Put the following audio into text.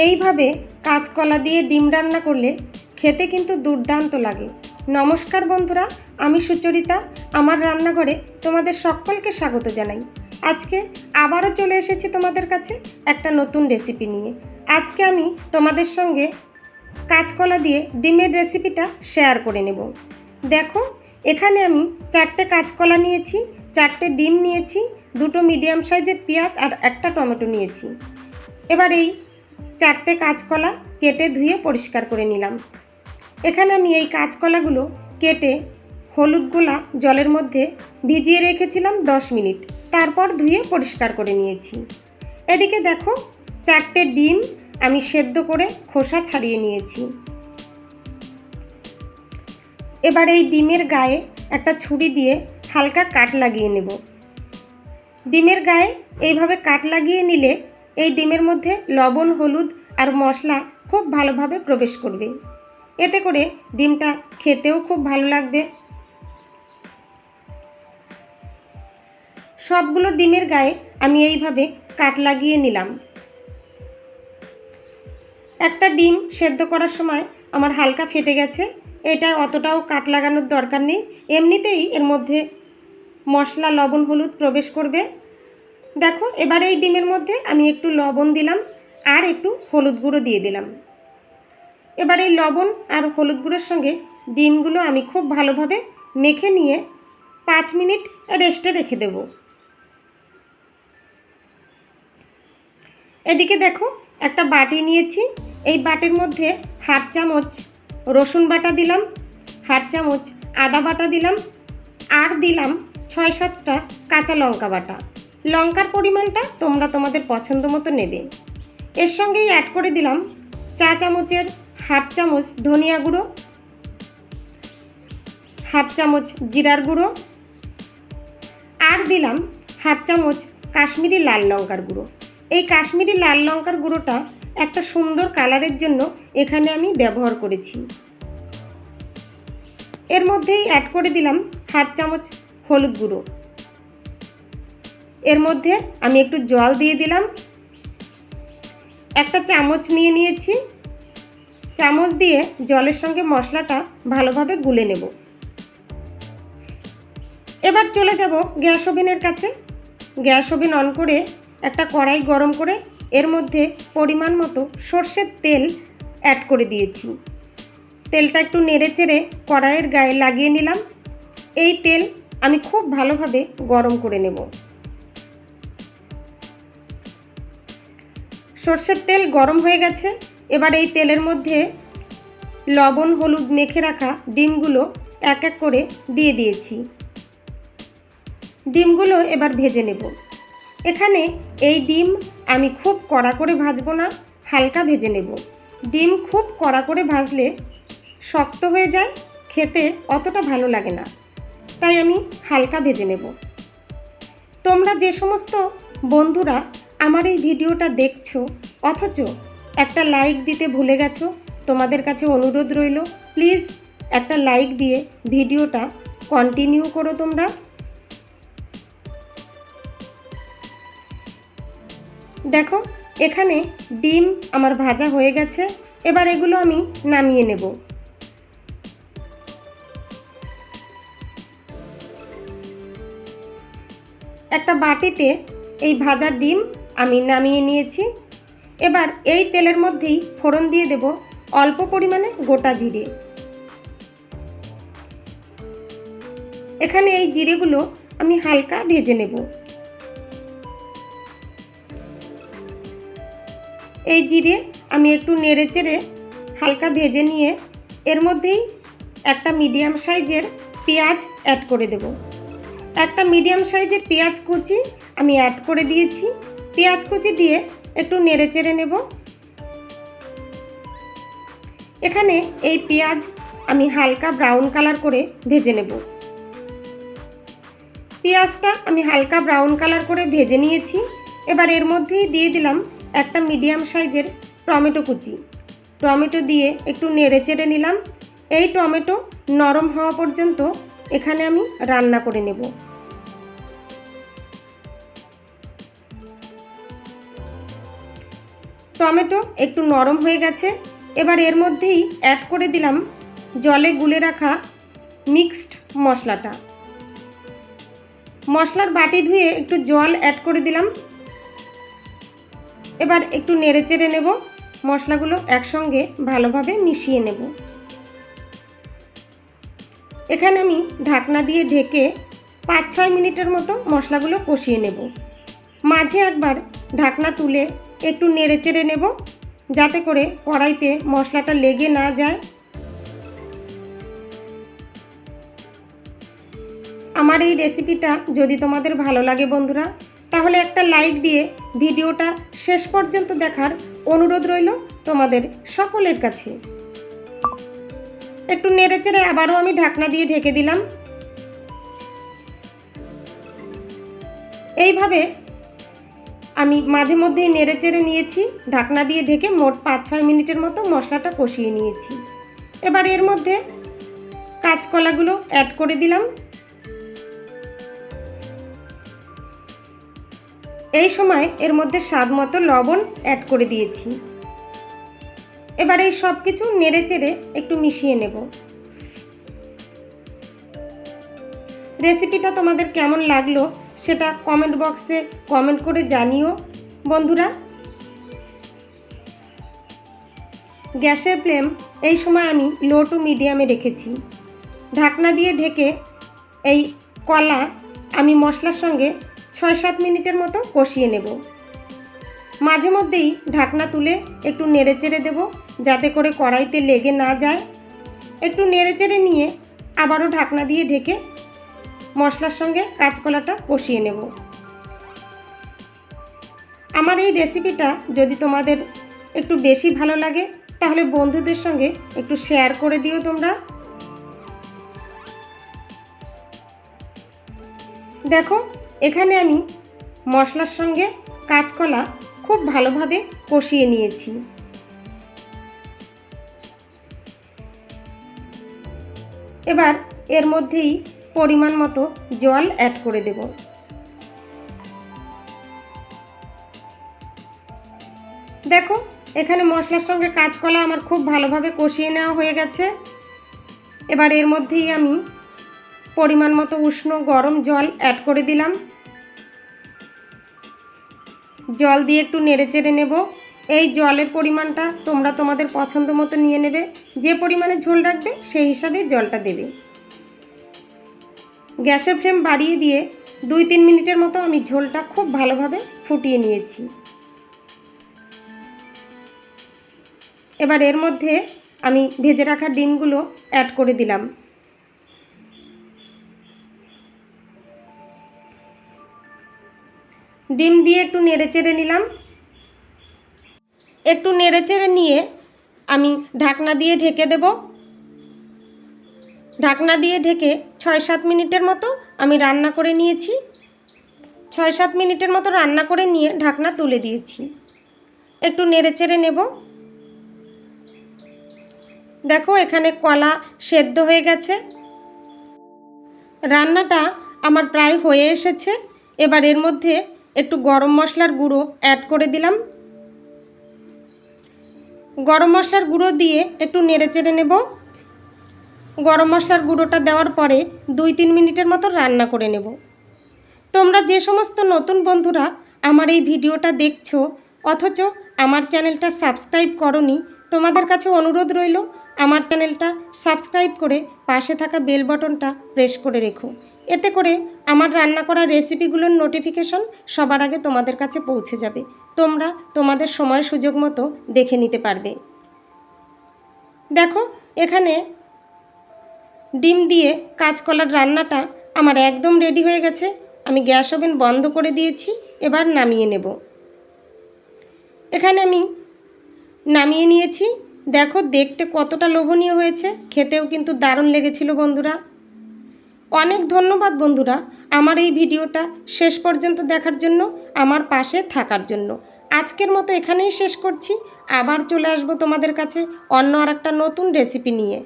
এইভাবে কাঁচকলা দিয়ে ডিম রান্না করলে খেতে কিন্তু দুর্দান্ত লাগে। নমস্কার বন্ধুরা, আমি সুচরিতা। আমার রান্নাঘরে তোমাদের সকলকে স্বাগত জানাই। আজকে আবারও চলে এসেছি তোমাদের কাছে একটা নতুন রেসিপি নিয়ে। আজকে আমি তোমাদের সঙ্গে কাঁচকলা দিয়ে ডিমের রেসিপিটা শেয়ার করে নেব। দেখো, এখানে আমি 4টে কাঁচকলা নিয়েছি, 4টে ডিম নিয়েছি, 2টো মিডিয়াম সাইজের পেঁয়াজ আর একটা টমেটো নিয়েছি। এবার এই 4টে কাঁচকলা কেটে ধুয়ে পরিষ্কার করে নিলাম। এখানে আমি এই কাঁচকলাগুলো কেটে হলুদ গোলা জলের মধ্যে ভিজিয়ে রেখেছিলাম 10 মিনিট, তারপর ধুয়ে পরিষ্কার করে নিয়েছি। এদিকে দেখো, 4টে ডিম আমি সেদ্ধ করে খোসা ছাড়িয়ে নিয়েছি। এবার এই ডিমের গায়ে একটা ছুরি দিয়ে হালকা কাট লাগিয়ে নেব। ডিমের গায়ে এইভাবে কাট লাগিয়ে নিলে এই ডিমের মধ্যে লবণ, হলুদ আর মশলা খুব ভালোভাবে প্রবেশ করবে। এতে করে ডিমটা খেতেও খুব ভালো লাগবে। সবগুলো ডিমের গায়ে আমি এইভাবে কাট লাগিয়ে নিলাম। একটা ডিম সেদ্ধ করার সময় আমার হালকা ফেটে গেছে, এটা অতটাও কাট লাগানোর দরকার নেই, এমনিতেই এর মধ্যে মশলা, লবণ, হলুদ প্রবেশ করবে। দেখো, এবার এই ডিমের মধ্যে আমি একটু লবণ দিলাম আর একটু হলুদ গুঁড়ো দিয়ে দিলাম। এবার এই লবণ আর হলুদ গুঁড়োর সঙ্গে ডিমগুলো আমি খুব ভালোভাবে মেখে নিয়ে 5 মিনিট রেস্টে রেখে দেব। এদিকে দেখো, একটা বাটি নিয়েছি, এই বাটির মধ্যে 1/2 চামচ রসুন বাটা দিলাম, 1/2 চামচ আদা বাটা দিলাম, আর দিলাম 6-7টা কাঁচা লঙ্কা বাটা। লঙ্কার পরিমাণটা তোমরা তোমাদের পছন্দ মতো নেবে। এর সঙ্গেই অ্যাড করে দিলাম চা চামচের 1/2 চামচ ধনিয়া গুঁড়ো, 1/2 চামচ জিরার গুঁড়ো, আর দিলাম 1/2 চামচ কাশ্মীরি লাল লঙ্কার গুঁড়ো। এই কাশ্মীরি লাল লঙ্কার গুঁড়োটা একটা সুন্দর কালারের জন্য এখানে আমি ব্যবহার করেছি। এর মধ্যেই অ্যাড করে দিলাম 1/2 চামচ হলুদ গুঁড়ো। এর মধ্যে আমি একটু জল দিয়ে দিলাম। একটা চামচ নিয়েছি, চামচ দিয়ে জলের সঙ্গে মশলাটা ভালোভাবে গুলে নেব। এবার চলে যাব গ্যাস ওভেনের কাছে। গ্যাস ওভেন অন করে একটা কড়াই গরম করে এর মধ্যে পরিমাণ মতো সর্ষের তেল অ্যাড করে দিয়েছি। তেলটা একটু নেড়েচেড়ে কড়াইয়ের গায়ে লাগিয়ে নিলাম। এই তেল আমি খুব ভালোভাবে গরম করে নেব। সর্ষের তেল গরম হয়ে গেছে। এবার এই তেলের মধ্যে লবণ, হলুদ মেখে রাখা ডিমগুলো এক এক করে দিয়ে দিয়েছি। ডিমগুলো এবার ভেজে নেব। এখানে এই ডিম আমি খুব কড়া করে ভাজবো না, হালকা ভেজে নেব। ডিম খুব কড়া করে ভাজলে শক্ত হয়ে যায়, খেতে অতটা ভালো লাগে না, তাই আমি হালকা ভেজে নেব। তোমরা যে সমস্ত বন্ধুরা আমার এই ভিডিওটা দেখছো অথচ একটা লাইক দিতে ভুলে গেছো, তোমাদের কাছে অনুরোধ রইল, প্লিজ একটা লাইক দিয়ে ভিডিওটা কন্টিনিউ করো তোমরা। দেখো, এখানে ডিম আমার ভাজা হয়ে গেছে। এবার এগুলো আমি নামিয়ে নেব। একটা বাটিতে এই ভাজা ডিম আমি নামিয়ে নিয়েছি। এবার এই তেলের মধ্যেই ফোড়ন দিয়ে দেব অল্প পরিমাণে গোটা জিরে। এখানে এই জিরেগুলো আমি হালকা ভেজে নেব। এই জিরে আমি একটু নেড়েচেড়ে হালকা ভেজে নিয়ে এর মধ্যেই একটা মিডিয়াম সাইজের পেঁয়াজ অ্যাড করে দেব। একটা মিডিয়াম সাইজের পেঁয়াজ কুচি আমি অ্যাড করে দিয়েছি। পেঁয়াজ কুচি দিয়ে একটু নেড়েচেড়ে নেব। এখানে এই পেঁয়াজ আমি হালকা ব্রাউন কালার করে ভেজে নেব। পেঁয়াজটা আমি হালকা ব্রাউন কালার করে ভেজে নিয়েছি। এবার এর মধ্যেই দিয়ে দিলাম একটা মিডিয়াম সাইজের টমেটো কুচি। টমেটো দিয়ে একটু নেড়েচেড়ে নিলাম। এই টমেটো নরম হওয়া পর্যন্ত এখানে আমি রান্না করে নেব। টমেটো একটু নরম হয়ে গেছে। এবার এর মধ্যেই অ্যাড করে দিলাম জলে গুলে রাখা মিক্সড মশলাটা। মশলার বাটি ধুয়ে একটু জল অ্যাড করে দিলাম। এবার একটু নেড়েচেড়ে নেব, মশলাগুলো একসঙ্গে ভালোভাবে মিশিয়ে নেব। এখানে আমি ঢাকনা দিয়ে ঢেকে 5-6 মিনিটের মতো মশলাগুলো কষিয়ে নেব। মাঝে একবার ঢাকনা তুলে একটু নেড়েচেড়ে নেব, যাতে করে কড়াইতে মশলাটা লেগে না যায়। আমার এই রেসিপিটা যদি তোমাদের ভালো লাগে বন্ধুরা, তাহলে একটা লাইক দিয়ে ভিডিওটা শেষ পর্যন্ত দেখার অনুরোধ রইল তোমাদের সকলের কাছে। একটু নেড়েচেড়ে আবারও আমি ঢাকনা দিয়ে ঢেকে দিলাম। এইভাবে আমি মাঝে মধ্যেই নেড়েচেড়ে নিয়েছি, ঢাকনা দিয়ে ঢেকে মোট 5-6 মিনিটের মতো মশলাটা কষিয়ে নিয়েছি। এবার এর মধ্যে কাঁচকলাগুলো অ্যাড করে দিলাম। এই সময় এর মধ্যে স্বাদ মতো লবণ অ্যাড করে দিয়েছি। এবার এই সব কিছু নেড়েচেড়ে একটু মিশিয়ে নেব। রেসিপিটা তোমাদের কেমন লাগলো সেটা কমেন্ট বক্সে কমেন্ট করে জানিও বন্ধুরা। গ্যাসের ফ্লেম এই সময় আমি লো টু মিডিয়ামে রেখেছি। ঢাকনা দিয়ে ঢেকে এই কলা আমি মশলার সঙ্গে 6-7 মিনিটের মতো কষিয়ে নেব। মাঝে মধ্যেই ঢাকনা তুলে একটু নেড়েচেড়ে দেব, যাতে করে কড়াইতে লেগে না যায়। একটু নেড়েচেড়ে নিয়ে আবারও ঢাকনা দিয়ে ঢেকে মশলার সঙ্গে কাঁচকলাটা কষিয়ে নেব। আমার এই রেসিপিটা যদি তোমাদের একটু বেশি ভালো লাগে তাহলে বন্ধুদের সঙ্গে একটু শেয়ার করে দিও তোমরা। দেখো এখানে আমি মশলার সঙ্গে কাঁচকলা খুব ভালোভাবে কষিয়ে নিয়েছি। এবার এর মধ্যেই পরিমাণ মতো জল অ্যাড করে দেব। দেখো এখানে মশলার সঙ্গে কাঁচকলা আমার খুব ভালোভাবে কষিয়ে নেওয়া হয়ে গেছে। এবার এর মধ্যেই আমি পরিমাণ মতো উষ্ণ গরম জল অ্যাড করে দিলাম। জল দিয়ে একটু নেড়েচেড়ে নেব। এই জলের পরিমাণটা তোমরা তোমাদের পছন্দ মতো নিয়ে নেবে, যে পরিমাণে ঝোল রাখবে সেই হিসাবে জলটা দেবে। গ্যাসের ফ্লেম বাড়িয়ে দিয়ে 2-3 মিনিটের মতো আমি ঝোলটা খুব ভালোভাবে ফুটিয়ে নিয়েছি। এবার এর মধ্যে আমি ভেজে রাখা ডিমগুলো অ্যাড করে দিলাম। ডিম দিয়ে একটু নেড়েচেড়ে নিলাম। একটু নেড়েচেড়ে নিয়ে আমি ঢাকনা দিয়ে ঢেকে দেব। ঢাকনা দিয়ে ঢেকে 6-7 মিনিটের মতো আমি রান্না করে নিয়েছি। 6-7 মিনিটের মতো রান্না করে নিয়ে ঢাকনা তুলে দিয়েছি। একটু নেড়েচেড়ে নেব। দেখো এখানে কলা সেদ্ধ হয়ে গেছে। রান্নাটা আমার প্রায় হয়ে এসেছে। এবার এর মধ্যে একটু গরম মশলার গুঁড়ো অ্যাড করে দিলাম। গরম মশলার গুঁড়ো দিয়ে একটু নেড়েচেড়ে নেব। গরম মশলার গুঁড়োটা দেওয়ার পরে 2-3 মিনিটের মতো রান্না করে নেব। তোমরা যে সমস্ত নতুন বন্ধুরা আমার এই ভিডিওটা দেখছো অথচ আমার চ্যানেলটা সাবস্ক্রাইব করোনি, তোমাদের কাছে অনুরোধ রইল আমার চ্যানেলটা সাবস্ক্রাইব করে পাশে থাকা বেল বাটনটা প্রেস করে রেখো। এতে করে আমার রান্না করা রেসিপিগুলোর নোটিফিকেশন সবার আগে তোমাদের কাছে পৌঁছে যাবে। তোমরা তোমাদের সময় সুযোগ মতো দেখে নিতে পারবে। দেখো এখানে ডিম দিয়ে কাঁচকলার রান্নাটা আমার একদম রেডি হয়ে গেছে। আমি গ্যাস ওভেন বন্ধ করে দিয়েছি। এবার নামিয়ে নেব। এখানে আমি নামিয়ে নিয়েছি। দেখো দেখতে কতটা লোভনীয় হয়েছে, খেতেও কিন্তু দারুণ লেগেছিল বন্ধুরা। অনেক ধন্যবাদ বন্ধুরা আমার এই ভিডিওটা শেষ পর্যন্ত দেখার জন্য, আমার পাশে থাকার জন্য। আজকের মতো এখানেই শেষ করছি। আবার চলে আসবো তোমাদের কাছে অন্য আরেকটা নতুন রেসিপি নিয়ে।